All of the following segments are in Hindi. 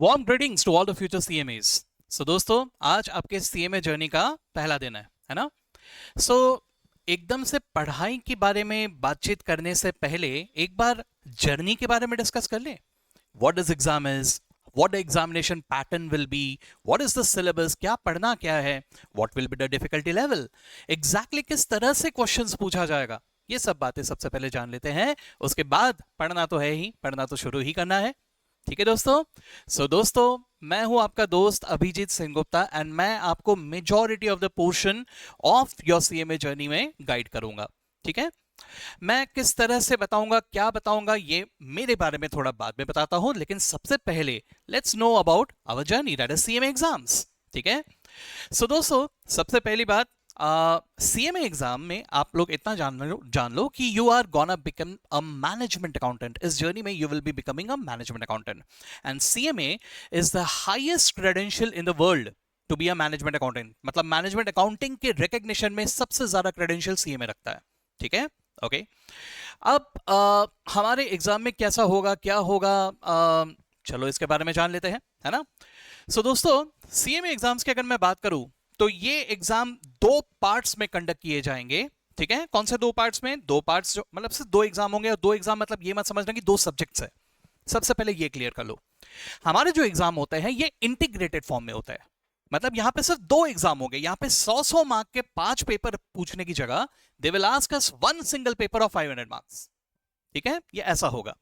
Warm greetings to all the future CMS. So दोस्तों, आज आपके सीएमए जर्नी का पहला दिन है ना। सो एकदम से पढ़ाई के बारे में बातचीत करने से पहले एक बार जर्नी के बारे में डिस्कस कर लें। What is exam is, what the examination pattern will be, what is the syllabus, क्या पढ़ना क्या है, what will be the difficulty level, exactly किस तरह से क्वेश्चंस पूछा जाएगा, ये सब बातें सबसे पहले जान लेते हैं। उसके बाद पढ़ना तो है ही, पढ़ना तो शुरू ही करना है। ठीक है दोस्तों। दोस्तों, मैं हूं आपका दोस्त अभिजीत सिंह गुप्ता एंड मैं आपको majority of the portion of your CMA journey में गाइड करूंगा। ठीक है। मैं किस तरह से बताऊंगा, क्या बताऊंगा, ये मेरे बारे में थोड़ा बाद में बताता हूं, लेकिन सबसे पहले let's know about our journey, that is CMA exams. ठीक है। दोस्तों, सबसे पहली बात, सीएमए एग्जाम में आप लोग इतना जान लो कि you are gonna become a management accountant. इस जर्नी में you will be becoming a management accountant and CMA is the highest credential in the world to be a management accountant. मतलब मैनेजमेंट अकाउंटिंग के रिकग्निशन में सबसे ज्यादा क्रेडेंशियल सीएमए रखता है। ठीक है। ओके। अब हमारे एग्जाम में कैसा होगा, क्या होगा, चलो इसके बारे में जान लेते हैं, है ना। दोस्तों, सीएमए एग्जाम्स की अगर मैं बात करूं तो ये एग्जाम दो पार्ट्स में कंडक्ट किए जाएंगे। ठीक है। कौन से दो पार्ट्स में? दो पार्ट्स जो मतलब सिर्फ दो एग्जाम होंगे, और दो एग्जाम मतलब ये मत समझना कि दो सब्जेक्ट्स है। सबसे पहले ये क्लियर कर लो, हमारे जो एग्जाम होते हैं ये इंटीग्रेटेड फॉर्म में होता है। मतलब यहां पे सिर्फ दो एग्जाम होंगे। यहां पे 100 मार्क के 5 पेपर पूछने की जगह दे will ask us one single paper of 500 marks. ठीक है, ये ऐसा होगा।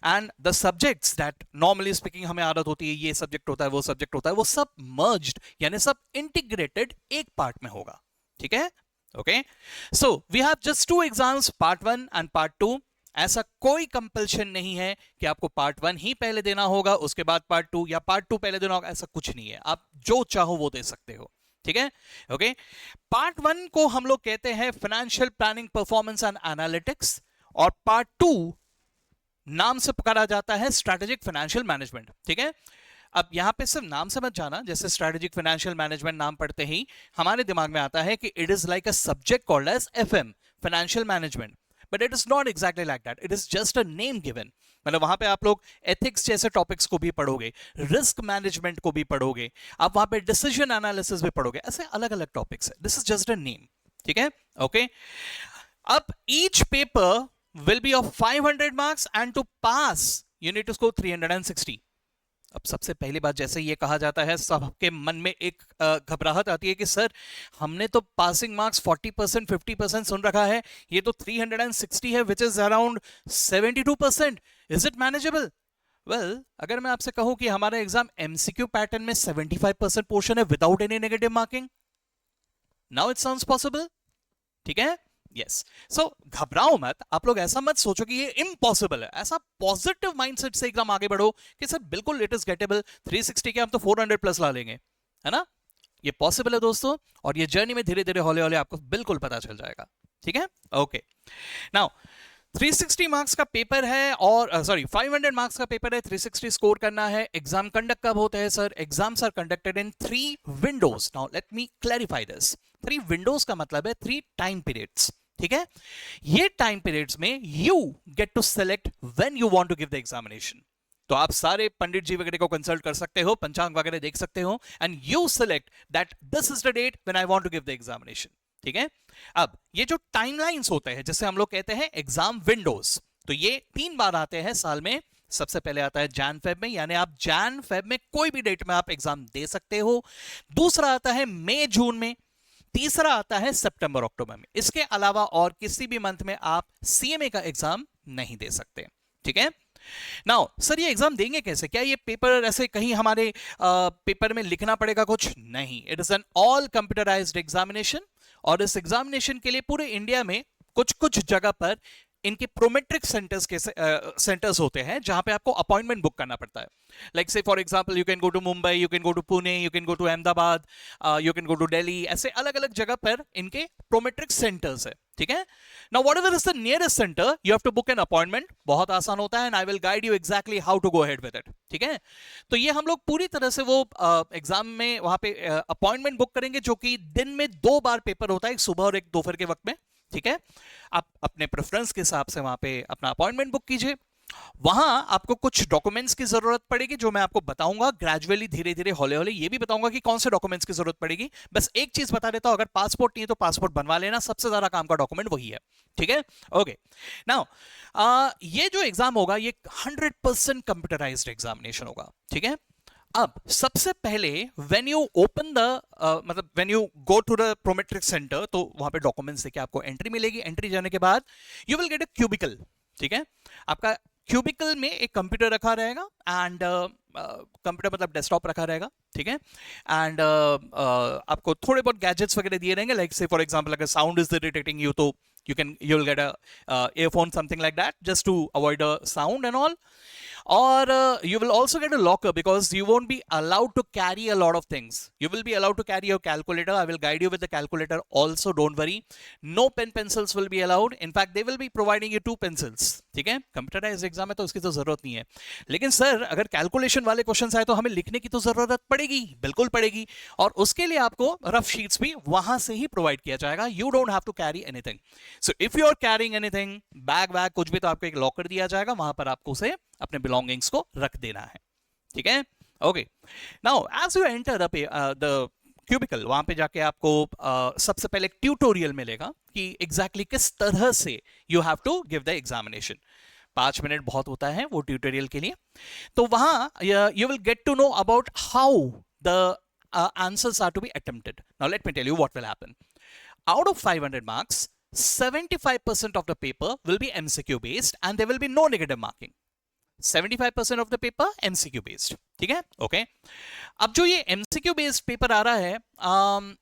And the subjects that normally speaking हमें आदत होती है, ये सब्जेक्ट होता है, वो सब्जेक्ट होता है, वो सब मर्ज्ड यानी सब इंटीग्रेटेड एक पार्ट में होगा। ठीक है। Okay. So we have just two exams, part 1 and part 2। ऐसा कोई कंपल्शन नहीं है कि आपको पार्ट 1 ही पहले देना होगा, उसके बाद पार्ट 2, या पार्ट 2 पहले देना होगा, ऐसा कुछ नहीं है। आप जो चाहो वो दे सकते हो। ठीक है। ओके। पार्ट 1 को हम लोग कहते हैं financial planning, performance and analytics, और पार्ट 2 नाम से पुकारा जाता है स्ट्रैटेजिक फाइनेंशियल मैनेजमेंट। ठीक है। अब यहां पे सिर्फ नाम से मत जाना, जैसे स्ट्रैटेजिक फाइनेंशियल मैनेजमेंट नाम पढ़ते ही हमारे दिमाग में आता है कि it is like a subject called as FM, financial management, but it is not exactly like that, it is just a name given. मतलब वहां पे आप लोग एथिक्स जैसे टॉपिक्स को भी पढ़ोगे, रिस्क मैनेजमेंट को भी पढ़ोगे, आप वहां पे डिसीजन एनालिसिस भी पढ़ोगे, ऐसे अलग अलग टॉपिक्स है। This is just a name. ठीक है। ओके। अब each paper will be of 500 marks and to pass you need to score 360। अब सबसे पहली बात, जैसे ये कहा जाता है, सबके मन में एक घबराहट आती है कि सर हमने तो पासिंग मार्क्स 40% 50% सुन रखा है, ये तो 360 है, which is around 72%। Is it manageable? Well, अगर मैं आपसे कहूं कि हमारा एग्जाम एमसीक्यू पैटर्न में 75% पोर्शन है without any negative marking, now it sounds possible. ठीक है। यस। सो घबराओ मत, आप लोग ऐसा मत सोचो कि ये इम्पॉसिबल है। ऐसा पॉजिटिव माइंडसेट से एकदम आगे बढ़ो कि सर बिल्कुल इट इज गेटेबल, 360 के हम तो 400 प्लस ला लेंगे, है ना। ये पॉसिबल है दोस्तों, और ये जर्नी में धीरे धीरे हौले हौले आपको बिल्कुल पता चल जाएगा। ठीक है। ओके। नाउ 360 मार्क्स का पेपर है, और सॉरी 500 मार्क्स का पेपर है, 360 स्कोर करना है। एग्जाम कंडक्ट कब होते हैं sir? Exams are conducted in 3 windows. Now let me clarify this. 3 windows का मतलब है 3 टाइम पीरियड्स। ठीक है। ये टाइम पीरियड्स में you get to select when you want to give the examination. तो आप सारे पंडित जी वगैरह को कंसल्ट कर सकते हो, पंचांग वगैरह देख सकते हो, and you select that this is the date when I want to give the examination. ठीक है। अब ये जो टाइमलाइंस होते हैं, जैसे हम लोग कहते हैं एग्जाम विंडोज, तो ये 3 बार आते हैं साल में। सबसे पहले आता है जैन फेब में, यानी आप जैन फेब में कोई भी डेट में आप एग्जाम दे सकते हो। दूसरा आता है मई जून में। तीसरा आता है सितंबर अक्टूबर में। इसके अलावा और किसी भी मंथ में आप सीएमए का एग्जाम नहीं दे सकते। ठीक है। नाउ सर ये एग्जाम देंगे कैसे? क्या ये पेपर ऐसे कहीं हमारे पेपर में लिखना पड़ेगा? कुछ नहीं, it is an all computerised examination, और इस एग्जामिनेशन के लिए पूरे इंडिया में कुछ कुछ जगह पर इनके प्रोमेट्रिक सेंटर्स के सेंटर्स होते हैं जहां पे आपको अपॉइंटमेंट बुक करना पड़ता है। लाइक से for example you can go to Mumbai, you can go to Pune, you can go to Ahmedabad, you can go to Delhi, ऐसे अलग अलग जगह पर इनके प्रोमेट्रिक सेंटर्स है। ठीक है। Now whatever is the nearest centre you have to book an appointment. बहुत आसान होता है, and I will guide you exactly how to go ahead with it. ठीक है। तो ये हम लोग पूरी तरह से वो एग्जाम में वहां पे अपॉइंटमेंट बुक करेंगे, जो कि दिन में 2 बार पेपर होता है, एक सुबह और एक दोपहर के वक्त में। ठीक है। आप अपने प्रेफरेंस के हिसाब से वहां पे अपना अपॉइंटमेंट बुक कीजिए। वहां आपको कुछ डॉक्यूमेंट्स की जरूरत पड़ेगी जो मैं आपको बताऊंगा ग्रेजुअली, धीरे धीरे, हौले हौले ये भी बताऊंगा कि कौन से डॉक्यूमेंट्स की जरूरत पड़ेगी। बस एक चीज बता देता हूं, अगर पासपोर्ट नहीं है तो पासपोर्ट बनवा लेना, सबसे ज्यादा काम का डॉक्यूमेंट वही है। ठीक है, ओके। नाउ ये जो एग्जाम होगा ये 100% कंप्यूटराइज्ड एग्जामिनेशन होगा। ठीक है, अब सबसे पहले व्हेन यू ओपन द मतलब when you go to the Prometric centre, तो वहां पे डॉक्यूमेंट्स देके आपको एंट्री मिलेगी। एंट्री जाने के बाद you will get a cubicle. ठीक है, आपका क्यूबिकल में एक कंप्यूटर रखा रहेगा एंड कंप्यूटर मतलब डेस्कटॉप रखा रहेगा। ठीक है, एंड आपको थोड़े बहुत गैजेट्स वगैरह दिए रहेंगे, लाइक से फॉर एग्जांपल अगर साउंड इज इरिटेटिंग यू तो you'll get a earphone, something like that, just to avoid a sound and all. Or you will also get a locker because you won't be allowed to carry a lot of things. You will be allowed to carry your calculator. I will guide you with the calculator also, don't worry. No pen pencils will be allowed. In fact, they will be providing you 2 pencils. ठीक है, कंप्यूटराइज्ड एग्जाम है तो उसकी तो जरूरत नहीं है। लेकिन सर अगर कैलकुलेशन वाले क्वेश्चंस आए तो हमें लिखने की तो जरूरत पड़ेगी, बिल्कुल पड़ेगी। और उसके लिए आपको रफ शीट्स भी वहां से ही प्रोवाइड किया जाएगा। You don't have to carry anything. So if you are carrying anything, bag वैग कुछ भी, तो आपको एक लॉकर दिया जाएगा, वहां पर आपको उसे अपने बिलोंगिंग्स को रख देना है। ठीक है, okay. Now as you enter the cubicle, वहां पे जाके आपको सबसे पहले ट्यूटोरियल मिलेगा कि एग्जैक्टली किस तरह से you have to give the examination. 5 minute बहुत होता है वो ट्यूटोरियल के लिए। तो वहां you will get to know about how the answers are to be attempted. Now let me tell you what will happen. Out of 500 marks, 75% of the paper will be MCQ based and there will be no negative marking. 75% of the paper MCQ based. ठीक है, ओके। अब जो ये MCQ based पेपर आ रहा है,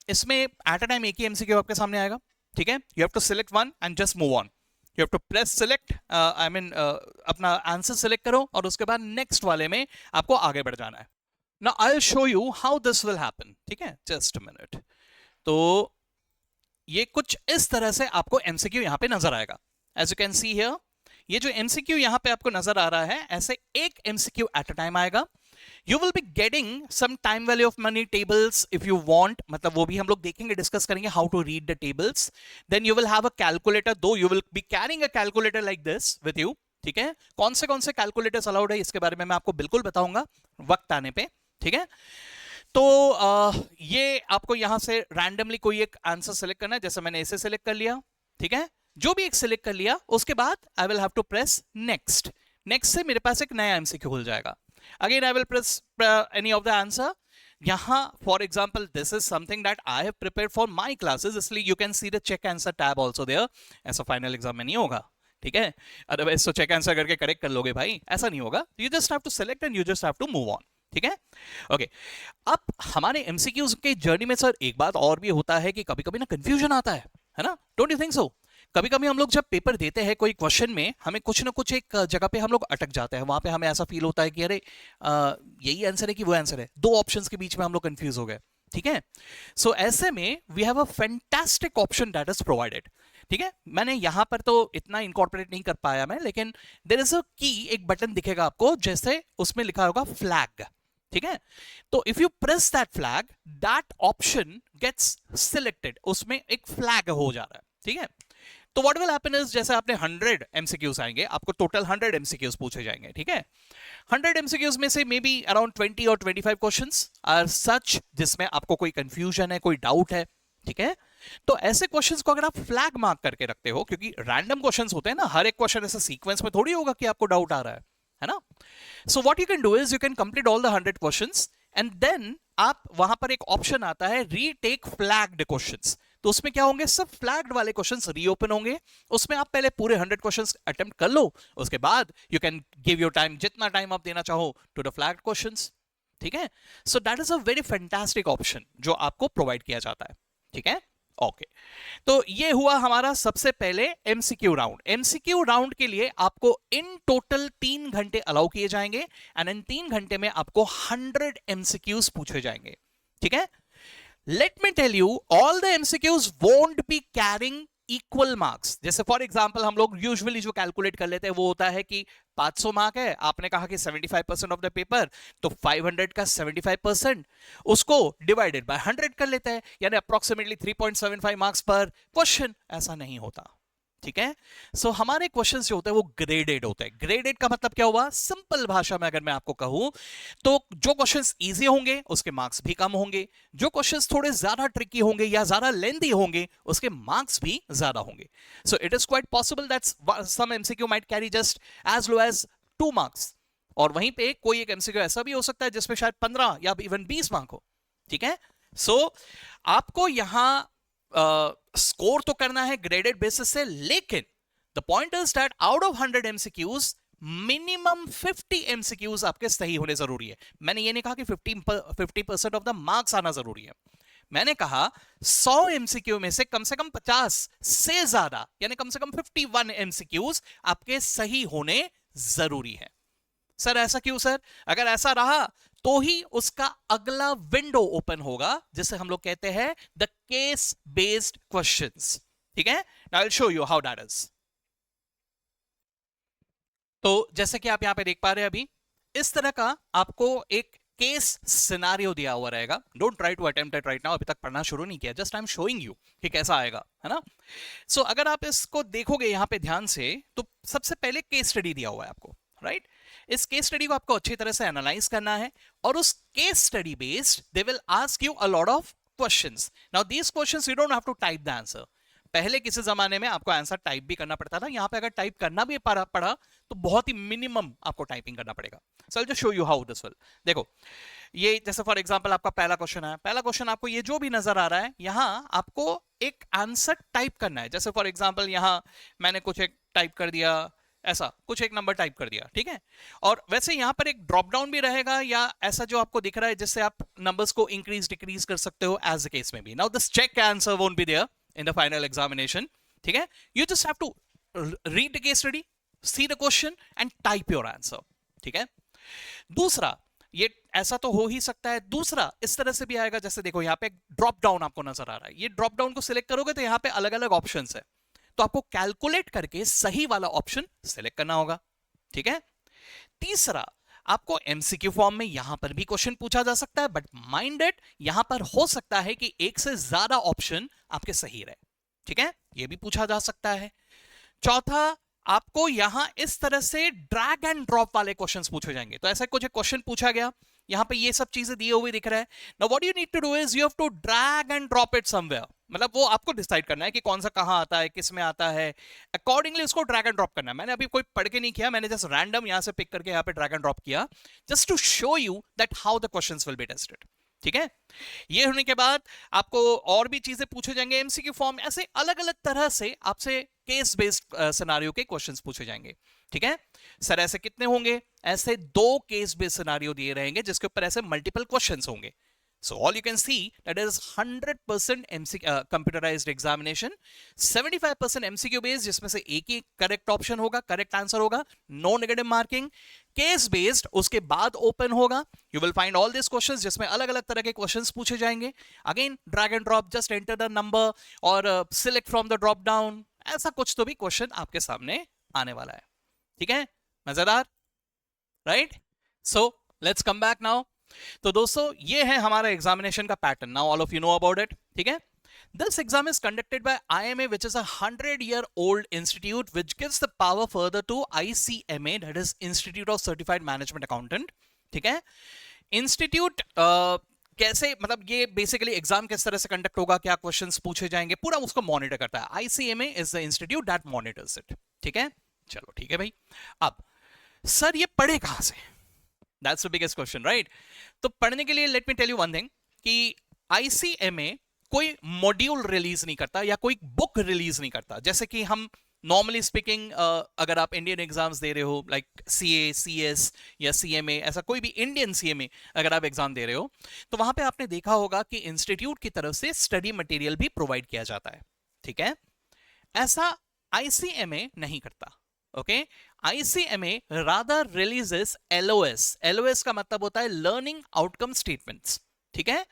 इसमें एट अ टाइम एक ही MCQ आपके सामने आएगा। ठीक है, you have to select one and just move on. You have to press select, I mean अपना आंसर सिलेक्ट करो और उसके बाद नेक्स्ट वाले में आपको आगे बढ़ जाना है। Now I will show you how this will happen. ठीक है, जस्ट अ मिनट। तो ये कुछ इस तरह से आपको एमसीक्यू यहां पे नजर आएगा। As you can see here, ये जो एमसीक्यू यहां पे आपको नजर आ रहा है, ऐसे एक एमसीक्यू एट अ टाइम आएगा। You will be getting some time value of money tables if you want, मतलब वो भी हम लोग देखेंगे, डिस्कस करेंगे how to read the tables. Then you will have a calculator, though you will be carrying a calculator like this with you. ठीक है, कौन से कैलकुलेटर्स अलाउड है इसके बारे में मैं आपको बिल्कुल बताऊंगा वक्त आने पे। ठीक है, तो ये आपको यहां से रैंडमली कोई एक आंसर सेलेक्ट करना है, जैसे मैंने इसे सेलेक्ट कर लिया। ठीक है, जो भी एक सेलेक्ट कर लिया उसके बाद I will have to press next. Next से मेरे पास एक नया एमसीक्यू खुल जाएगा। Again I will press any of the answer. यहां for example this is something that I have prepared for my classes, इसलिए you can see the check answer tab also there. ऐसा फाइनल एग्जाम में नहीं होगा। ठीक है, अदरवाइज तो चेक आंसर करके करेक्ट कर लोगे भाई, ऐसा नहीं होगा। You just have to select and you just have to move on. ठीक है, ओके। अब हमारे एमसीक्यूज के जर्नी में सर एक बात और भी होता है कि कभी कभी ना कंफ्यूजन आता है ना, डोंट यू थिंक सो? कभी कभी हम लोग जब पेपर देते हैं कोई क्वेश्चन में, हमें कुछ ना कुछ एक जगह पे हम लोग अटक जाते हैं, वहां पे हमें ऐसा फील होता है कि अरे यही आंसर है कि वो आंसर है, दो ऑप्शंस के बीच में हम लोग कंफ्यूज हो गए। ठीक है, सो ऐसे में we have a fantastic option that is provided. ठीक है, मैंने यहां पर तो इतना इंकॉर्पोरेट नहीं कर पाया मैं, लेकिन देयर इज अ की, एक बटन दिखेगा आपको, जैसे उसमें लिखा होगा फ्लैग। ठीक है, तो if you press that flag, that option gets selected, उसमें एक फ्लैग हो जा रहा है। ठीक है, तो व्हाट विल हैपन इज, जैसे आपने 100 एमसीक्यूज आएंगे, आपको टोटल 100 एमसीक्यूज पूछे जाएंगे। ठीक है, 100 एमसीक्यूज में से मे बी अराउंड 20 और 25 क्वेश्चंस आर सच जिसमें आपको कोई कंफ्यूजन है, कोई डाउट है। ठीक है, तो ऐसे क्वेश्चंस को अगर आप फ्लैग मार्क करके रखते हो, क्योंकि रैंडम क्वेश्चंस होते हैं ना, हर एक क्वेश्चन ऐसे सीक्वेंस में थोड़ी होगा कि आपको डाउट आ रहा है ना। So what you can do is you can complete all the 100 questions and then आप वहां पर एक ऑप्शन आता है रीटेक फ्लैग्ड क्वेश्चंस। तो उसमें क्या होंगे, सब फ्लैग्ड वाले क्वेश्चंस रीओपन होंगे। उसमें आप पहले पूरे 100 क्वेश्चंस अटेम्प्ट कर लो, उसके बाद you can give your time, जितना टाइम आप देना चाहो टू द फ्लैग्ड क्वेश्चंस। ठीक है, so that is a very fantastic option जो आपको प्रोवाइड किया जाता है। ठीक है, ओके। तो ये हुआ हमारा सबसे पहले एमसीक्यू राउंड। एमसीक्यू राउंड के लिए आपको इन टोटल 3 घंटे अलाउ किए जाएंगे एंड इन 3 घंटे में आपको 100 एमसीक्यूज पूछे जाएंगे। ठीक है, let me tell you, all the MCQs won't be carrying equal marks. जैसे फॉर एग्जांपल हम लोग यूजुअली जो कैलकुलेट कर लेते हैं वो होता है कि 500 मार्क है, आपने कहा कि 75% ऑफ द पेपर, तो 500 का 75% उसको डिवाइडेड बाय 100 कर लेते हैं, यानी अप्रोक्सीमेटली 3.75 मार्क्स पर क्वेश्चन। ऐसा नहीं होता। ठीक है। सो हमारे क्वेश्चंस जो होते हैं वो ग्रेडेड होते हैं। ग्रेडेड का मतलब क्या हुआ, सिंपल भाषा में अगर मैं आपको कहूं तो जो क्वेश्चंस इजी होंगे उसके मार्क्स भी कम होंगे, जो क्वेश्चंस थोड़े ज्यादा ट्रिकी होंगे या ज्यादा लेंथी होंगे उसके मार्क्स भी ज्यादा होंगे। So it is quite possible that some MCQ might carry just as low as 2 marks, और वहीं पे कोई एक एमसीक्यू ऐसा भी हो सकता है जिसमें शायद 15 या इवन 20 मार्क हो। ठीक है। सो आपको यहां स्कोर तो करना है ग्रेडेड बेसिस से, लेकिन the point is that out of 100 MCQs minimum 50 MCQs आपके सही होने जरूरी है। मैंने ये नहीं कहा कि 50% ऑफ द मार्क्स आना जरूरी है, मैंने कहा 100 एमसीक्यू में से कम 50 से ज्यादा यानी कम से कम 51 एमसीक्यूज आपके सही होने जरूरी है। सर ऐसा क्यों सर? अगर ऐसा रहा तो ही उसका अगला विंडो ओपन होगा जिसे हम लोग कहते हैं द केस बेस्ड क्वेश्चंस। ठीक है, now I will show you how that is. तो जैसे कि आप यहां पे देख पा रहे हैं, अभी इस तरह का आपको एक केस सिनारियो दिया हुआ रहेगा। Don't try to attempt it right now, अभी तक पढ़ना शुरू नहीं किया, just I am showing you कि कैसा आएगा, है ना। सो अगर आप इसको देखोगे यहां पे ध्यान से तो सबसे पहले केस स्टडी दिया हुआ है आपको, राइट। इस केस स्टडी को आपको अच्छी तरह से एनालाइज करना है और उस case study based they will ask you a lot of questions. Now these questions you don't have to type the answer. पहले किसी जमाने में आपको आंसर टाइप भी करना पड़ता था, यहां पे अगर टाइप करना भी पड़ा तो बहुत ही मिनिमम आपको टाइपिंग करना पड़ेगा। So I will just show you how this will. देखो ये जैसे फॉर एग्जांपल आपका पहला क्वेश्चन है, पहला क्वेश्चन आपको ये जो भी नजर आ रहा है यहां आपको एक आंसर टाइप करना है। जैसे फॉर एग्जांपल यहां मैंने कुछ एक टाइप कर दिया, ऐसा कुछ एक नंबर टाइप कर दिया, ठीक है। और वैसे यहां पर एक ड्रॉप डाउन भी रहेगा या ऐसा जो आपको दिख रहा है जिससे आप नंबर्स को इंक्रीज डिक्रीज कर सकते हो एज द केस में भी। Now this check answer won't be there in the final examination, ठीक है। You just have to read the case study, see the question and type your answer, ठीक है। दूसरा, ये ऐसा तो हो ही सकता है, दूसरा इस तरह से भी आएगा, जैसे देखो यहाँ पे ड्रॉप डाउन आपको नजर आ रहा है, ये ड्रॉप डाउन को सिलेक्ट करोगे तो यहाँ पे अलग अलग ऑप्शंस है, तो आपको कैलकुलेट करके सही वाला ऑप्शन सिलेक्ट करना होगा, ठीक है। तीसरा, आपको एमसीक्यू फॉर्म में यहां पर भी क्वेश्चन पूछा जा सकता है, बट माइंड इट यहां पर हो सकता है कि एक से ज्यादा ऑप्शन आपके सही रहे, ठीक है, ये भी पूछा जा सकता है। चौथा, आपको यहां इस तरह से ड्रैग एंड ड्रॉप वाले क्वेश्चंस पूछे जाएंगे, तो ऐसा कुछ एक क्वेश्चन पूछा गया, यहां पे ये सब चीजें दिए हुए दिख रहा है। Now what you need to do is you have to drag and drop it somewhere, मतलब वो आपको डिसाइड करना है कि कौन सा कहां आता है, किस में आता है, अकॉर्डिंगली उसको ड्रैग एंड ड्रॉप करना है। मैंने अभी कोई पढ़ के नहीं किया, मैंने जस्ट रैंडम यहां से पिक करके यहां पे ड्रैग एंड ड्रॉप किया, just to show you that how the questions will be tested, ठीक है। ये होने के बाद आपको और भी चीजें पूछे जाएंगे एमसीक्यू फॉर्म, ऐसे अलग अलग तरह से आपसे केस बेस्ड सिनेरियो के क्वेश्चंस पूछे जाएंगे, ठीक है। सर ऐसे कितने होंगे? ऐसे 2 केस बेस्ड सिनेरियो दिए रहेंगे जिसके ऊपर ऐसे मल्टीपल क्वेश्चंस होंगे। So all you can see that is 100% computerized examination, 75% MCQ based जिसमें से एक ही करेक्ट ऑप्शन होगा, करेक्ट आंसर होगा, no negative marking. Case based उसके बाद ओपन होगा, you will find all this questions जिसमें अलग अलग तरह के क्वेश्चंस पूछे जाएंगे। Again drag and drop, just enter the number और select from the drop down, ऐसा कुछ तो भी क्वेश्चन आपके सामने आने वाला है, ठीक है। मजेदार, right. So let's come back now. तो दोस्तों ये है हमारा एग्जामिनेशन का pattern, now all of you know about it, ठीक है। This exam is conducted by IMA, which is a 100-year-old institute which gives the power further to ICMA, that is Institute of Certified Management Accountant, ठीक है। इंस्टीट्यूट कैसे, मतलब ये बेसिकली एग्जाम किस तरह से कंडक्ट होगा, क्या क्वेश्चंस पूछे जाएंगे, पूरा उसको मॉनिटर करता है। ICMA is the institute that monitors it, ठीक है। चलो ठीक है भाई, अब सर ये पढ़े कहां से? That's the biggest question, right? तो पढ़ने के लिए let me tell you one thing कि ICMA कोई मॉड्यूल रिलीज नहीं करता या कोई बुक रिलीज नहीं करता, जैसे कि हम नॉर्मली स्पीकिंग अगर आप इंडियन एग्जाम्स दे रहे हो लाइक CA, CS या CMA, ऐसा कोई भी इंडियन CMA अगर आप एग्जाम दे रहे हो तो वहां पे आपने देखा होगा कि इंस्टीट्यूट की तरफ से स्टडी मटेरियल भी प्रोवाइड किया जाता है, ठीक है। ऐसा ICMA नहीं करता, okay. ICMA rather releases LOS. LOS का मतलब होता है लर्निंग आउटकम स्टेटमेंट्स, ठीक है।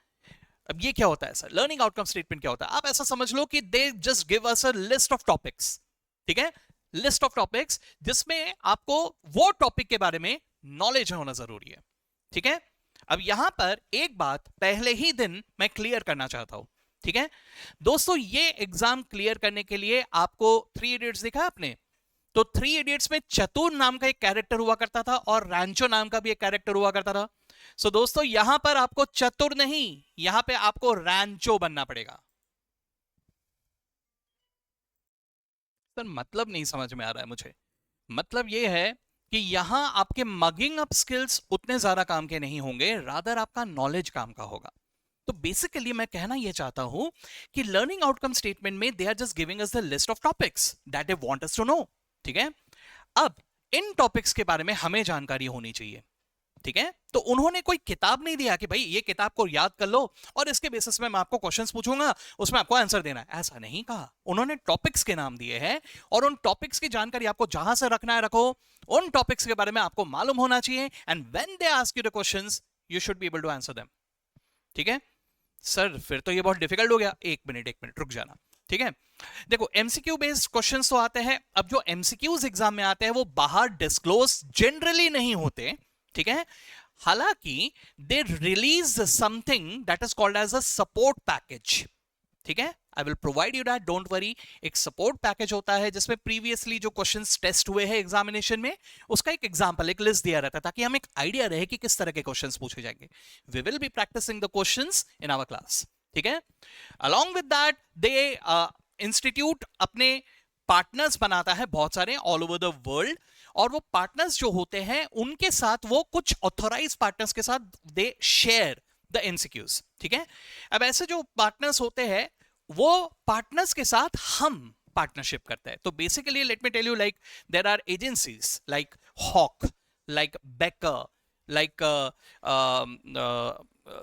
अब ये क्या होता है सर? लर्निंग आउटकम स्टेटमेंट क्या होता है? आप ऐसा समझ लो कि they just give us a list of topics, ठीक है, लिस्ट ऑफ टॉपिक्स जिसमें आपको वो टॉपिक के बारे में नॉलेज होना जरूरी है, ठीक है। अब यहां पर एक बात पहले ही दिन मैं क्लियर करना चाहता हूं ठीक है दोस्तों, ये एग्जाम क्लियर करने के लिए आपको थ्री इडियट्स देखा आपने, तो थ्री इडियट्स में चतुर नाम का एक कैरेक्टर हुआ करता था और रैंचो नाम का भी एक कैरेक्टर हुआ करता था। सो दोस्तों यहां पर आपको चतुर नहीं, यहां पे आपको रैंचो बनना पड़ेगा। सर मतलब नहीं समझ में आ रहा है मुझे। मतलब यह है कि यहां आपके मगिंग अप स्किल्स उतने ज्यादा काम के नहीं होंगे, रादर आपका नॉलेज काम का होगा। तो बेसिकली मैं कहना यह चाहता हूं कि लर्निंग आउटकम स्टेटमेंट में they are just giving us the list of topics that they want us to know. ठीक है, अब इन टॉपिक्स के बारे में हमें जानकारी होनी चाहिए। ठीक है, तो उन्होंने कोई किताब नहीं दिया कि भाई ये किताब को याद कर लो और इसके बेसिस में मैं आपको क्वेश्चंस पूछूंगा, उसमें आपको आंसर देना है, ऐसा नहीं कहा। उन्होंने टॉपिक्स के नाम दिए हैं और उन टॉपिक्स की जानकारी आपको जहां से रखना है रखो, उन टॉपिक्स के बारे में आपको मालूम होना चाहिए, and when they ask you the questions you should be able to answer them. ठीक है सर, फिर तो ये बहुत डिफिकल्ट हो गया। एक मिनट रुक जाना। ठीक है, देखो एमसीक्यू बेस्ड क्वेश्चंस तो आते हैं। अब जो एमसीक्यूज एग्जाम में आते हैं वो बाहर डिस्क्लोज जनरली नहीं होते। ठीक है, हालांकि they release something that is called as a support package. ठीक है, I will provide you that, don't worry. एक सपोर्ट पैकेज होता है जिसमें प्रीवियसली जो क्वेश्चंस टेस्ट हुए हैं एग्जामिनेशन में, उसका एक एग्जांपल, एक लिस्ट दिया रहता है ताकि हमें एक आइडिया रहे कि किस तरह के क्वेश्चंस पूछे जाएंगे। We will be practising the questions in our class. ठीक है, along with that they institute अपने पार्टनर्स बनाता है बहुत सारे ऑल ओवर द वर्ल्ड, और वो पार्टनर्स जो होते हैं उनके साथ वो कुछ ऑथोराइज पार्टनर्स के साथ दे शेयर द एमसीक्यूज। ठीक है, अब ऐसे जो पार्टनर्स होते हैं वो पार्टनर्स के साथ हम पार्टनरशिप करते हैं। तो basically let me tell you, like there are agencies like Hock, like Becker, like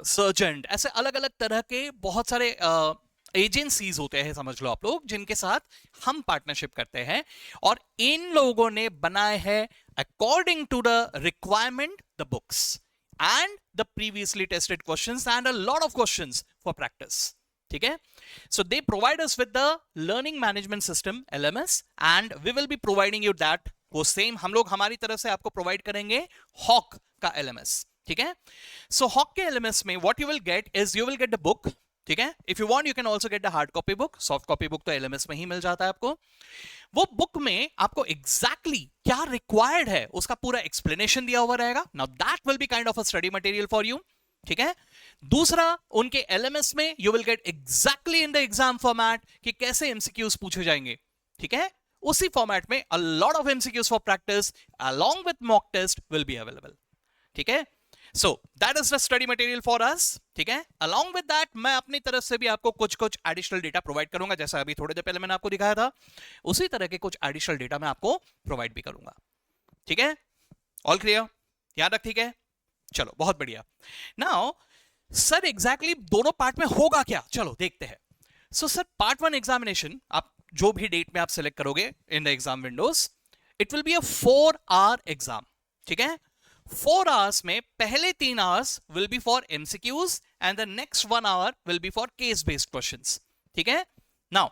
Surgent, ऐसे अलग अलग तरह के बहुत सारे एजेंसीज होते हैं, समझ लो आप लोग, जिनके साथ हम पार्टनरशिप करते हैं, और इन लोगों ने बनाए हैं according to the requirement the books and the previously tested questions and a lot of questions for practice. ठीक है, so they provide us with the learning management system LMS and we will be providing you that, वो same हम लोग हमारी तरफ से आपको provide करेंगे Hawk का LMS। ठीक है, so Hawk के LMS में what you will get is you will get the book। ठीक है, if you want you can also get the hard copy book, soft copy book तो एलएमएस में ही मिल जाता है आपको। वो बुक में आपको एग्जैक्टली क्या रिक्वायर्ड है उसका पूरा एक्सप्लेनेशन दिया हुआ रहेगा। Now that will be kind of a study material for you. ठीक है, दूसरा उनके एलएमएस में you will gate exactly in the exam format कि कैसे एमसीक्यूज पूछे जाएंगे। ठीक है, उसी फॉर्मेट में a lot of MCQs for practice along with mock test will be available. ठीक है, so that is the study material for us। ठीक है, along with that मैं अपनी तरफ से भी आपको कुछ एडिशनल डेटा प्रोवाइड करूंगा, जैसा अभी थोड़ी देर पहले मैंने आपको दिखाया था, उसी तरह के कुछ एडिशनल डेटा मैं आपको प्रोवाइड भी करूंगा। ठीक है, ऑल क्लियर, याद रख। ठीक है, चलो बहुत बढ़िया। नाउ सर एग्जैक्टली दोनों पार्ट में होगा क्या, चलो देखते हैं। सो सर पार्ट 1 एग्जामिनेशन आप जो भी डेट में आप सिलेक्ट करोगे in the exam windows, it will be a 4 hour exam. ठीक है, 4 hours में पहले 3 hours will be for MCQs and the next 1 hour will be for case based questions। ठीक है, now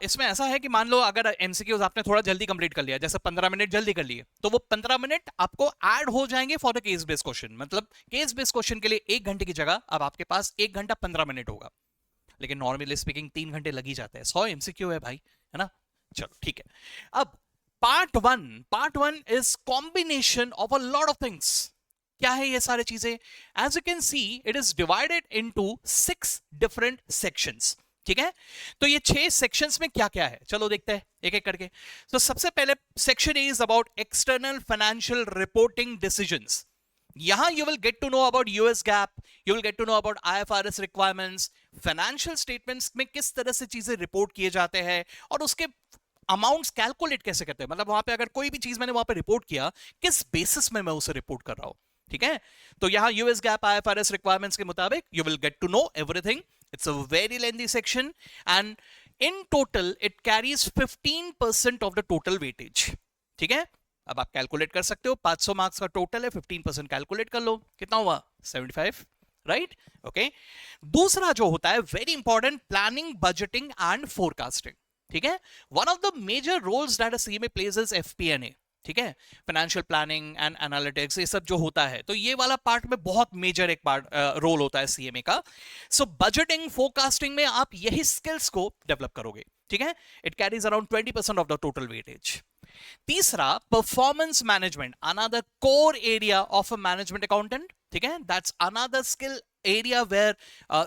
इसमें ऐसा है कि मान लो अगर MCQs आपने थोड़ा जल्दी कंप्लीट कर लिया, जैसे 15 मिनट जल्दी कर लिए, तो वो 15 मिनट आपको ऐड हो जाएंगे for the case based question. मतलब केस बेस्ड क्वेश्चन के लिए 1 घंटे की जगह अब आपके पास 1 घंटा 15 मिनट होगा, लेकिन नॉर्मली स्पीकिंग 3 घंटे लग ही जाते हैं। 100 MCQ है भाई, है ना। चलो ठीक है, अब part 1 is combination of a lot of things। क्या है ये सारी चीजें? As you can see, it is divided into 6 different sections। ठीक है, तो ये 6 sections में क्या क्या है, चलो देखते हैं एक एक करके। तो सबसे पहले section A is about external financial reporting decisions। यहां you will get to know about US GAAP, you will get to know about IFRS requirements, financial statements में किस तरह से चीजें रिपोर्ट किए जाते हैं और उसके अमाउंट्स कैलकुलेट कैसे करते हैं। मतलब वहां पे अगर कोई भी चीज मैंने वहां पे रिपोर्ट किया, किस बेसिस में मैं उसे रिपोर्ट कर रहा हूं। ठीक है, तो यहां यूएस गैप आईएफआरएस रिक्वायरमेंट्स के मुताबिक you will get to know everything. It's a very lengthy section and in total it carries 15% of the total weightage. ठीक है, अब आप कैलकुलेट कर सकते हो, 500 मार्क्स का टोटल है, 15% कैलकुलेट कर लो, कितना हुआ 75, राइट। ओके, दूसरा जो होता है very important, planning, budgeting and forecasting. ठीक है, one of the major roles that a CMA plays is FPNA. ठीक है, फाइनेंशियल प्लानिंग एंड एनालिटिक्स, ये सब जो होता है, तो ये वाला पार्ट में बहुत मेजर एक पार्ट रोल होता है सीएमए का। सो बजटिंग फोरकास्टिंग में आप यही स्किल्स को डेवलप करोगे, ठीक है। It carries around 20% of the total weightage. तीसरा, performance management, another core area of a management accountant, ठीक है, that's another skill area where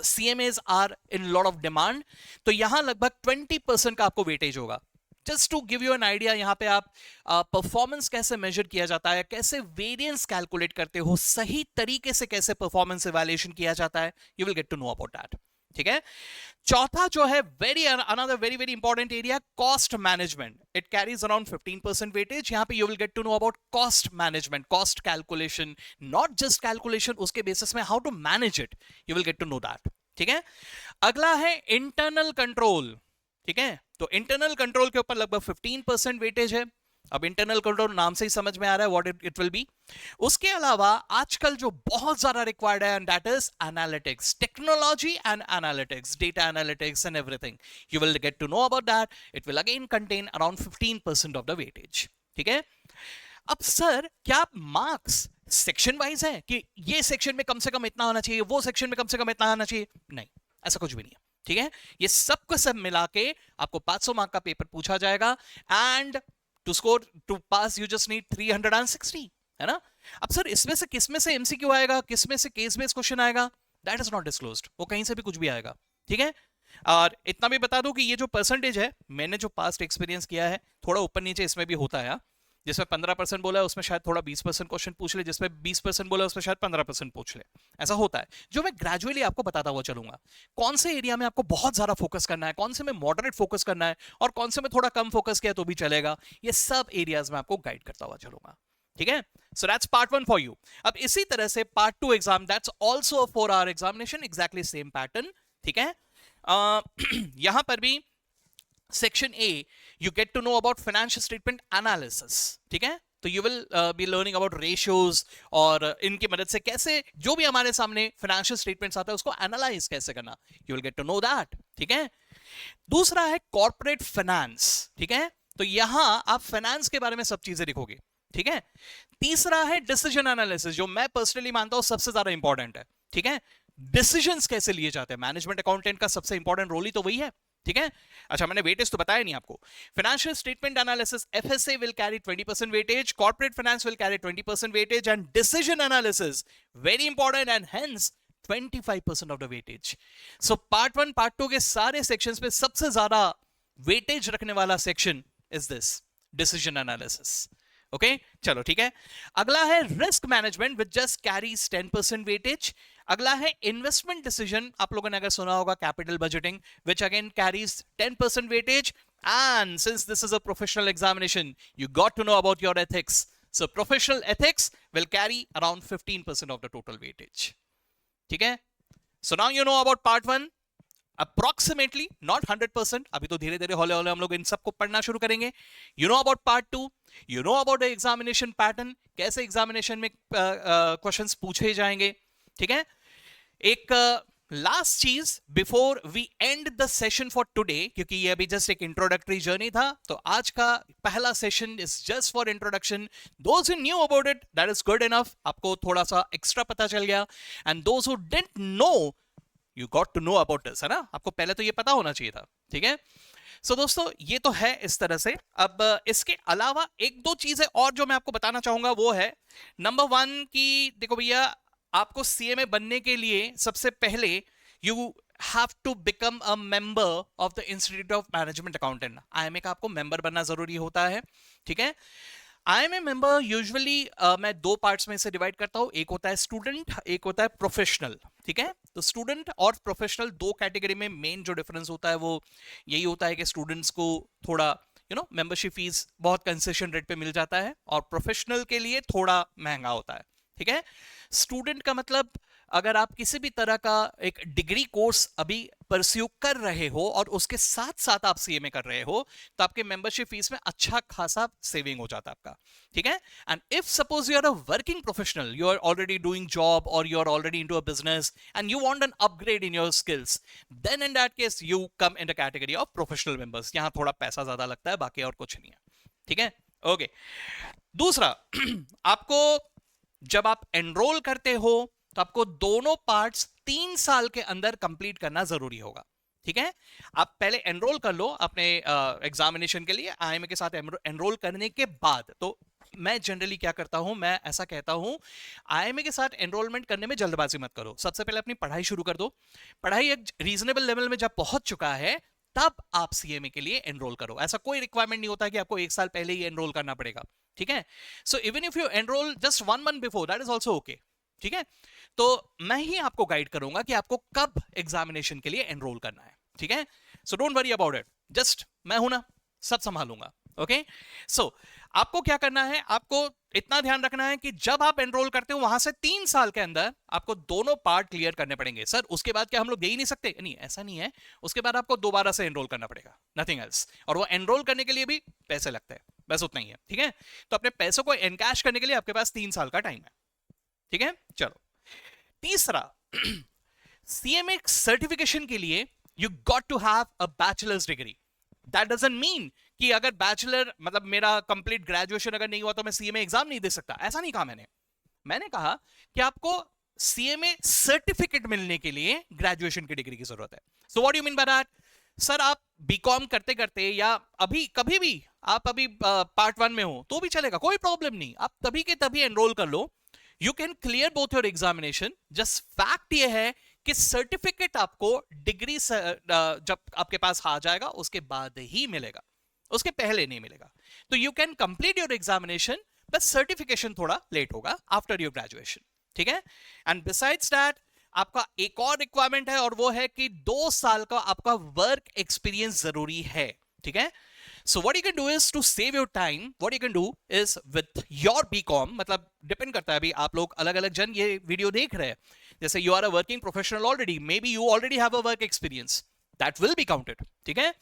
CMAs are in lot of demand. तो यहां लगभग 20% का आपको वेटेज होगा। Just to give you an idea, यहां पे आप परफॉर्मेंस कैसे मेजर किया जाता है, कैसे वेरिएंस कैलकुलेट करते हो, सही तरीके से कैसे परफॉर्मेंस इवैल्यूएशन किया जाता है, you will get to know about that, ठीक है। चौथा जो है, another very very important area, cost management. It carries around 15% weightage. यहां पे you will get to know about cost management, cost calculation, not just calculation, उसके बेसिस में how to manage it, you will get to know that, ठीक है। अगला है इंटरनल कंट्रोल, ठीक है। तो इंटरनल कंट्रोल के ऊपर लगभग 15% वेटेज है। अब इंटरनल कंट्रोल नाम से ही समझ में आ रहा है व्हाट इट विल बी। उसके अलावा आजकल जो बहुत ज्यादा रिक्वायर्ड है, and that is analytics, technology and analytics, data analytics and everything, you will get to know about that. It will again contain around 15% of the weightage, ठीक है। अब सर, क्या आप मार्क्स सेक्शन वाइज है कि ये सेक्शन में कम से कम इतना होना चाहिए, वो सेक्शन में कम से कम इतना आना चाहिए? नहीं, ऐसा कुछ भी नहीं है, ठीक है। ये सब को सब मिला के आपको 500 मार्क का पेपर पूछा जाएगा, and to score, to pass, you just need 360, है ना। अब सर, इसमें से किसमें से एमसीक्यू आएगा, किसमें से केस बेस्ड क्वेश्चन आएगा, दैट इज नॉट डिस्क्लोज्ड। वो कहीं से भी कुछ भी आएगा, ठीक है। और इतना भी बता दूं कि ये जो परसेंटेज है, मैंने जो पास्ट एक्सपीरियंस किया है, थोड़ा ऊपर नीचे इसमें भी होता है। जिसमें 15% बोला है उसमें शायद थोड़ा 20% क्वेश्चन पूछ ले, जिसमें 20% बोला उसमें शायद 15% पूछ ले, ऐसा होता है। जो मैं ग्रेजुअली आपको बताता हुआ चलूंगा, कौन से एरिया में आपको बहुत ज्यादा फोकस करना है, कौन से में मॉडरेट फोकस करना है, और कौन से में थोड़ा कम फोकस किया तो भी चलेगा, ये सब एरियाज में आपको गाइड करता हुआ चलूंगा, ठीक है। So that's part 1 for you. अब इसी तरह से part 2 exam, that's also a 4 hour examination, exactly same pattern, ठीक है। यहां पर भी section A, you get to know about financial statement analysis, ठीक है। तो you will be learning about ratios, और इनकी मदद से कैसे जो भी हमारे सामने फाइनेंशियल स्टेटमेंट्स आता है उसको एनालाइज कैसे करना, you will get to know that, ठीक है। दूसरा है कॉर्पोरेट फाइनेंस, ठीक है। तो यहां आप फाइनेंस के बारे में सब चीजें लिखोगे, ठीक है। तीसरा है डिसीजन एनालिसिस, जो मैं पर्सनली मानता हूं सबसे ज्यादा इंपॉर्टेंट है, ठीक है। डिसीजंस कैसे लिए जाते हैं, मैनेजमेंट अकाउंटेंट का सबसे इंपॉर्टेंट रोल ही तो वही है, ठीक है। अच्छा, मैंने वेटेज तो बताया नहीं आपको। Financial statement analysis, FSA will carry 20% weightage, corporate finance will carry 20% weightage, and decision analysis very important, and hence 25% of the weightage. So part 1 part 2 के सारे सेक्शंस पे सबसे ज्यादा वेटेज रखने वाला section is this decision analysis, okay. चलो ठीक है। अगला है risk management which just carries 10% weightage. अगला है इन्वेस्टमेंट डिसीजन, आप लोगों ने अगर सुना होगा capital budgeting, which again carries 10% weightage. And since this is a professional examination, you got to know about your ethics, so professional ethics will carry around 15% of the total weightage, ठीक है। So now you know about part 1 approximately, not 100%, अभी तो धीरे धीरे हौले हौले हम लोग इन सबको पढ़ना शुरू करेंगे। You know about part 2, you know about the examination pattern, कैसे एग्जामिनेशन में क्वेश्चंस पूछे जाएंगे, ठीक है। एक लास्ट चीज before we end the session for today, क्योंकि ये अभी जस्ट एक इंट्रोडक्टरी जर्नी था, तो आज का पहला session is just for introduction. Those who knew about it, that is good enough, आपको थोड़ा सा एक्स्ट्रा पता चल गया, and those who didn't know, you got to know about this, है ना। आपको पहले तो ये पता होना चाहिए था, ठीक है। सो दोस्तों, ये तो है इस तरह से। अब इसके अलावा एक दो चीजें और जो मैं आपको बताना चाहूंगा वो है, नंबर 1 की देखो भैया, आपको सीएमए बनने के लिए सबसे पहले you have to become a member of the institute of management accountant, IMA का आपको मेंबर बनना जरूरी होता है, ठीक है। आईएमए मेंबर यूजुअली मैं 2 पार्ट्स में से डिवाइड करता हूं, एक होता है स्टूडेंट, एक होता है प्रोफेशनल, ठीक है। तो स्टूडेंट और प्रोफेशनल 2 कैटेगरी में मेन जो डिफरेंस होता है वो यही होता है कि स्टूडेंट्स को थोड़ा मेंबरशिप फीस बहुत कंसेशन रेट पे मिल जाता है, और प्रोफेशनल के लिए थोड़ा महंगा होता है, ठीक है। स्टूडेंट का मतलब अगर आप किसी भी तरह का एक डिग्री कोर्स अभी परस्यू कर रहे हो और उसके साथ साथ आप सीएमए कर रहे हो, तो आपके मेंबरशिप फीस में अच्छा खासा सेविंग हो जाता है आपका, ठीक है। And if suppose you are a working professional, you are already doing job और you are already into a business and you want an upgrade in your skills, then in that case you come in the category of professional members. यहां थोड़ा पैसा ज्यादा लगता है, बाकी और कुछ नहीं है, ठीक है। ओके। दूसरा, आपको जब आप एनरोल करते हो तो आपको दोनों पार्ट्स 3 साल के अंदर कंप्लीट करना जरूरी होगा। ठीक है, आप पहले एनरोल कर लो अपने एग्जामिनेशन के लिए। आईएमए के साथ एनरोल करने के बाद तो मैं जनरली क्या करता हूं, मैं ऐसा कहता हूं, आईएमए के साथ एनरोलमेंट करने में जल्दबाजी मत करो। सबसे पहले अपनी पढ़ाई शुरू कर दो। पढ़ाई एक रीजनेबल लेवल में जब पहुंच चुका है तब आप सीएमए के लिए एनरोल करो। ऐसा कोई रिक्वायरमेंट नहीं होता कि आपको 1 साल पहले ही एनरोल करना पड़ेगा। ठीक है, so even if you enrol just 1 month before, that is also okay. ठीक है, तो मैं ही आपको गाइड करूंगा कि आपको कब एग्जामिनेशन के लिए एनरोल करना है। ठीक है, so don't worry about it, just मैं हूं ना, सब संभालूंगा। ओके, सो आपको क्या करना है, आपको इतना ध्यान रखना है कि जब आप एनरोल करते हो वहां से 3 साल के अंदर आपको दोनों पार्ट क्लियर करने पड़ेंगे। सर उसके बाद क्या हम लोग दे ही नहीं सकते? नहीं, ऐसा नहीं है। उसके बाद आपको दोबारा से एनरोल करना पड़ेगा, नथिंग एल्स। और वो एनरोल करने के लिए भी पैसे लगते हैं, बस उतना ही है। ठीक है, तो अपने पैसों को एनकैश करने के लिए आपके पास 3 साल का टाइम है। ठीक है, चलो तीसरा, सीएमए सर्टिफिकेशन के लिए you got to have a bachelor's degree. That doesn't mean कि अगर बैचलर मतलब मेरा कंप्लीट ग्रेजुएशन अगर नहीं हुआ तो मैं सीएमए एग्जाम नहीं दे सकता। ऐसा नहीं कहा मैंने। मैंने कहा कि आपको सीएमए सर्टिफिकेट मिलने के लिए ग्रेजुएशन की डिग्री की जरूरत है। So what do you mean by that? Sir आप बीकॉम करते करते या अभी कभी भी आप अभी पार्ट 1 में हो तो भी चलेगा, कोई प्रॉब्लम नहीं। आप तभी के तभी एनरोल कर लो, you can clear both your examination. Just fact ये है कि सर्टिफिकेट आपको डिग्री जब आपके पास आ जाएगा उसके बाद ही मिलेगा, उसके पहले नहीं मिलेगा। तो you can complete your examination, बस सर्टिफिकेशन थोड़ा लेट होगा आफ्टर योर ग्रेजुएशन। ठीक है, एंड बिसाइड्स दैट आपका एक और रिक्वायरमेंट है और वो है कि 2 साल का आपका वर्क एक्सपीरियंस जरूरी है। ठीक है, so what you can do is to save your time, what you can do is with your BCom, मतलब डिपेंड करता है, अभी आप लोग अलग अलग जन ये वीडियो देख रहे हैं, जैसे you are a working professional already, maybe you already have a work experience, that will be counted. ठीक है,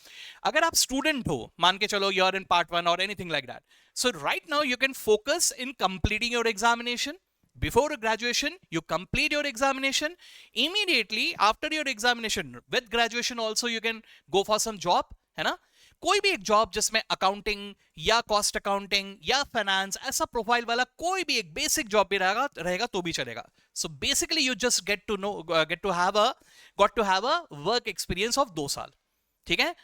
अगर आप स्टूडेंट हो, मान के चलो you are in part 1 or anything like that, so right now you can focus in completing your examination. Before graduation you complete your examination, immediately after your examination with graduation also you can go for some job, है ना? कोई भी एक जॉब जिसमें अकाउंटिंग या कॉस्ट अकाउंटिंग या फाइनेंस ऐसा प्रोफाइल वाला कोई भी एक बेसिक जॉब भी रहेगा तो भी चलेगा। So basically you just get to have a work experience of 2 साल। ठीक है,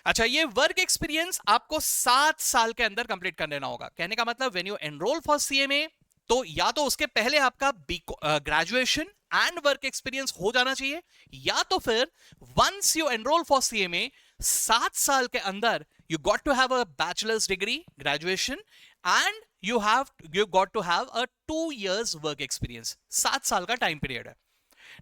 अच्छा ये वर्क एक्सपीरियंस आपको 7 साल के अंदर कंप्लीट कर लेना होगा। कहने का मतलब when you enrol for CMA तो या तो उसके पहले आपका ग्रेजुएशन एंड वर्क एक्सपीरियंस हो जाना चाहिए, या तो फिर once you enrol for CMA 7 साल के अंदर you got to have a bachelor's degree graduation and you got to have a 2 years work experience. 7 साल का टाइम पीरियड है।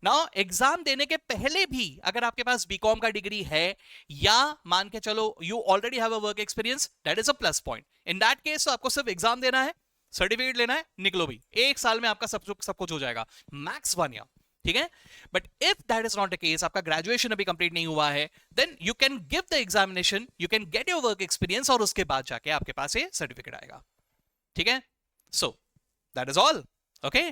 नाउ एग्जाम देने के पहले भी अगर आपके पास बीकॉम का डिग्री है या मान के चलो you already have a work experience, that is a plus point. In that case आपको सिर्फ एग्जाम देना है, सर्टिफिकेट लेना है, निकलो भी। 1 साल में आपका सब कुछ हो जाएगा, मैक्स 1 year। ठीक है, but if that is not the case, आपका ग्रेजुएशन अभी कंप्लीट नहीं हुआ है, then you can give the examination, you can get your work experience और उसके बाद जाके आपके पास ये सर्टिफिकेट आएगा। ठीक है, so that is all. Okay,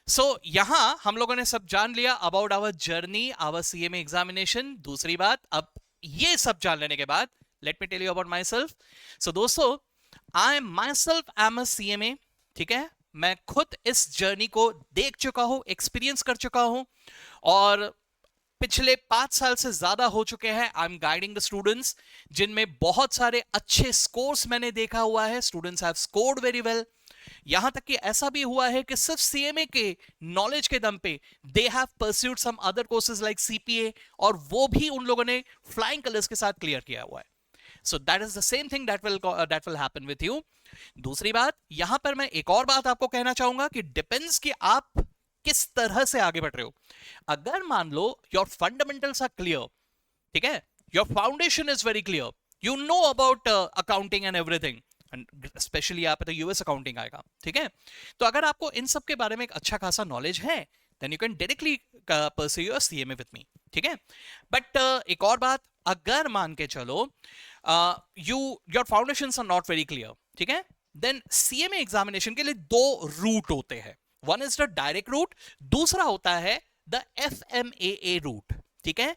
so यहां हम लोगों ने सब जान लिया about our journey, our CMA examination. दूसरी बात, अब ये सब जान लेने के बाद let me tell you about myself. So दोस्तों, I am myself am a CMA. ठीक है, मैं खुद इस जर्नी को देख चुका हूं, एक्सपीरियंस कर चुका हूं और पिछले 5 साल से ज्यादा हो चुके हैं। I am guiding the students, जिनमें बहुत सारे अच्छे स्कोर्स मैंने देखा हुआ है। Students have scored very well. यहां तक कि ऐसा भी हुआ है कि सिर्फ सीएमए के नॉलेज के दम पे they have pursued some other courses like CPA, और वो भी उन लोगों ने फ्लाइंग कलर्स के साथ क्लियर किया हुआ है। So that is the same thing that will happen with you. दूसरी बात, यहां पर मैं एक और बात आपको कहना चाहूंगा कि डिपेंड्स कि आप किस तरह से आगे बढ़ रहे हो। अगर मान लो योर फंडामेंटल्स आर क्लियर, ठीक है, your foundation is very clear, you know about accounting and everything, specially यहाँ पे तो यूएस अकाउंटिंग आएगा। ठीक है, तो अगर आपको इन सब के बारे में एक अच्छा खासा नॉलेज है, then you can directly pursue your CMA with me. ठीक है, बट एक और बात, अगर मान के चलो your foundations are not very clear, ठीक है, देन सीएमए एग्जामिनेशन के लिए 2 रूट होते हैं। One is the direct route, दूसरा होता है द एफएमएए रूट। ठीक है,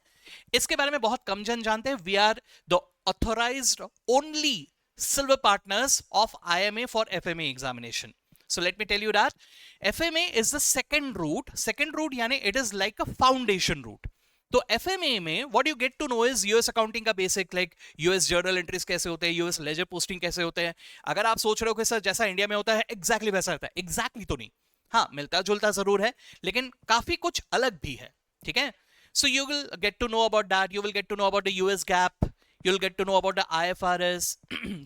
इसके बारे में बहुत कम जन जानते हैं। We are the authorised only silver partners of IMA for FMA examination. So let me tell you that FMA is the second route. Second route यानी it is like a foundation route. तो FMA में what you get to know is US accounting का basic, like US journal entries कैसे होते हैं, US ledger posting कैसे होते हैं. अगर आप सोच रहे हो कि सर जैसा इंडिया में होता है exactly वैसा होता है, exactly तो नहीं, हाँ मिलता जुलता जरूर है लेकिन काफी कुछ अलग भी है. ठीक है. So you will get to know about that. You will get to know about the US GAAP. You'll get to know about the IFRS.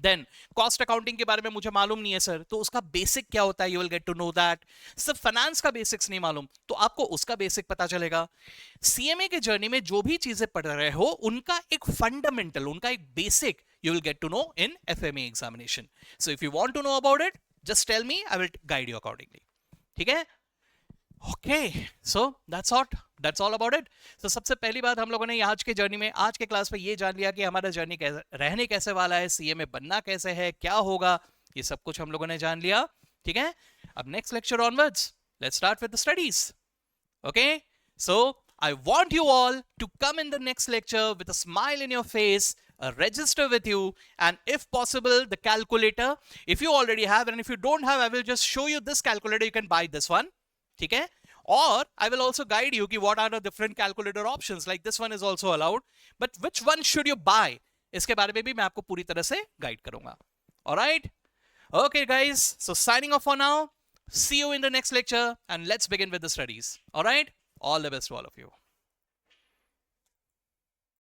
Then cost accounting के बारे में मुझे मालूम नहीं है सर, तो उसका बेसिक क्या होता है, you will get to know that. सिर्फ फाइनेंस का बेसिक्स नहीं मालूम तो आपको उसका बेसिक पता चलेगा. सीएमए के जर्नी में जो भी चीजें पढ़ रहे हो उनका एक फंडामेंटल, उनका एक basic you will get to know in FMA examination. So if you want to know about it, just tell me, I will guide you accordingly. ठीक है. Okay, so that's all about it. So सबसे पहली बात हम लोगों ने आज के जर्नी में, आज के क्लास में ये जान लिया कि हमारा जर्नी कैसे रहने कैसे वाला है, सीए में बनना कैसे है, क्या होगा, ये सब कुछ हम लोगों ने जान लिया. ठीक है. अब next lecture onwards let's start with the studies. Okay, so I want you all to come in the next lecture with a smile in your face, register with you, and if possible, the calculator. If you already have, and if you don't have, I will just show you this calculator. You can buy this one. ठीक है. Or I will also guide you कि what are the different calculator options. Like this one is also allowed, but which one should you buy? इसके बारे में भी मैं आपको पूरी तरह से गाइड करूंगा. Alright? Okay, guys. So signing off for now. See you in the next lecture, and let's begin with the studies. Alright? All the best to all of you.